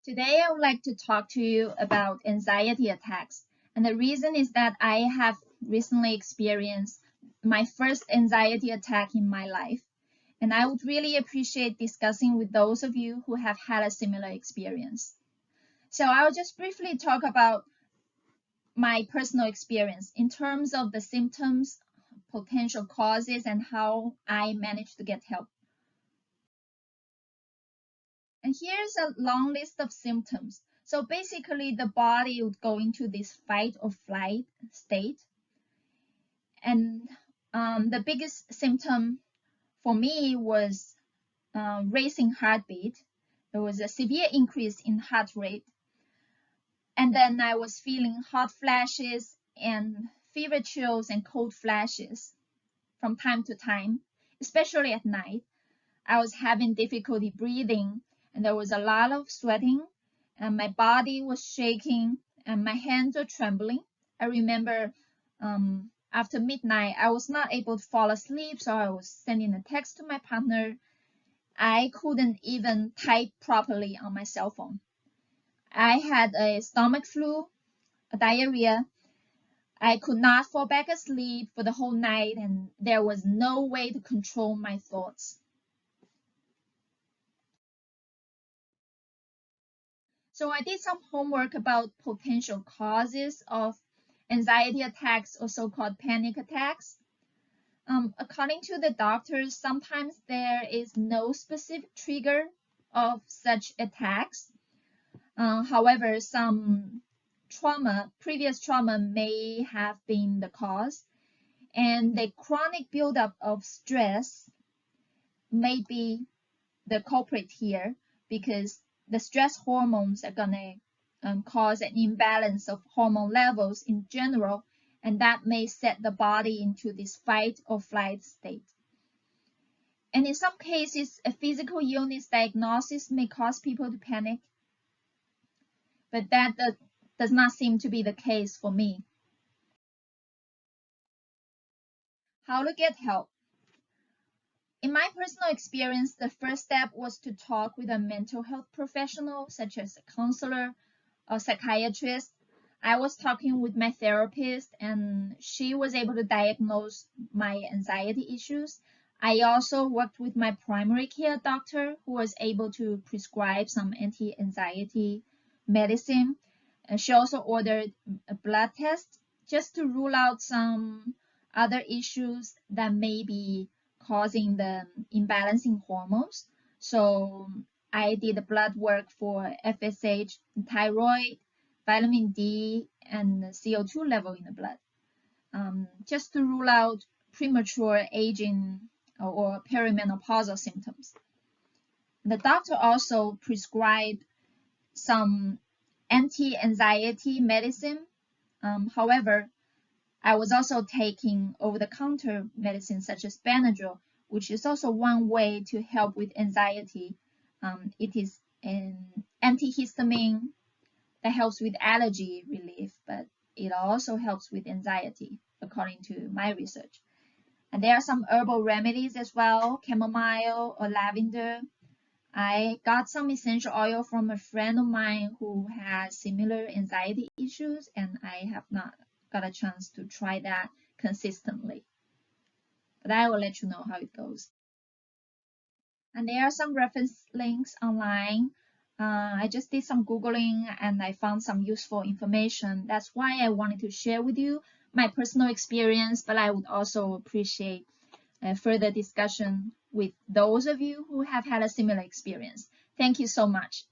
Today, I would like to talk to you about anxiety attacks. And the reason is that I have recently experienced my first anxiety attack in my life. And I would really appreciate discussing with those of you who have had a similar experience. So I'll just briefly talk about my personal experience in terms of the symptoms, potential causes, and how I managed to get help. And here's a long list of symptoms. So basically, the body would go into this fight or flight state. And the biggest symptom for me was racing heartbeat. There was a severe increase in heart rate. And then I was feeling hot flashes and fever chills and cold flashes from time to time, especially at night. I was having difficulty breathing, and there was a lot of sweating, and my body was shaking, and my hands were trembling. I remember after midnight, I was not able to fall asleep, so I was sending a text to my partner. I couldn't even type properly on my cell phone. I had a stomach flu, a diarrhea. I could not fall back asleep for the whole night, and there was no way to control my thoughts. So I did some homework about potential causes of anxiety attacks or so-called panic attacks. According to the doctors, sometimes there is no specific trigger of such attacks. However, some previous trauma may have been the cause, and the chronic buildup of stress may be the culprit here because the stress hormones are going to cause an imbalance of hormone levels in general, and that may set the body into this fight or flight state. And in some cases, a physical illness diagnosis may cause people to panic, but that does not seem to be the case for me. How to get help? In my personal experience, the first step was to talk with a mental health professional, such as a counselor or psychiatrist. I was talking with my therapist, and she was able to diagnose my anxiety issues. I also worked with my primary care doctor, who was able to prescribe some anti-anxiety medicine. And she also ordered a blood test just to rule out some other issues that may be causing the imbalancing hormones. So I did blood work for FSH, thyroid, vitamin D, and CO2 level in the blood, just to rule out premature aging or perimenopausal symptoms. The doctor also prescribed some anti-anxiety medicine. However, I was also taking over-the-counter medicine such as Benadryl, which is also one way to help with anxiety. It is an antihistamine that helps with allergy relief, but it also helps with anxiety, according to my research. And there are some herbal remedies as well, chamomile or lavender. I got some essential oil from a friend of mine who has similar anxiety issues, and I have not got a chance to try that consistently. But I will let you know how it goes. And there are some reference links online. I just did some Googling and I found some useful information. That's why I wanted to share with you my personal experience, but I would also appreciate further discussion with those of you who have had a similar experience. Thank you so much.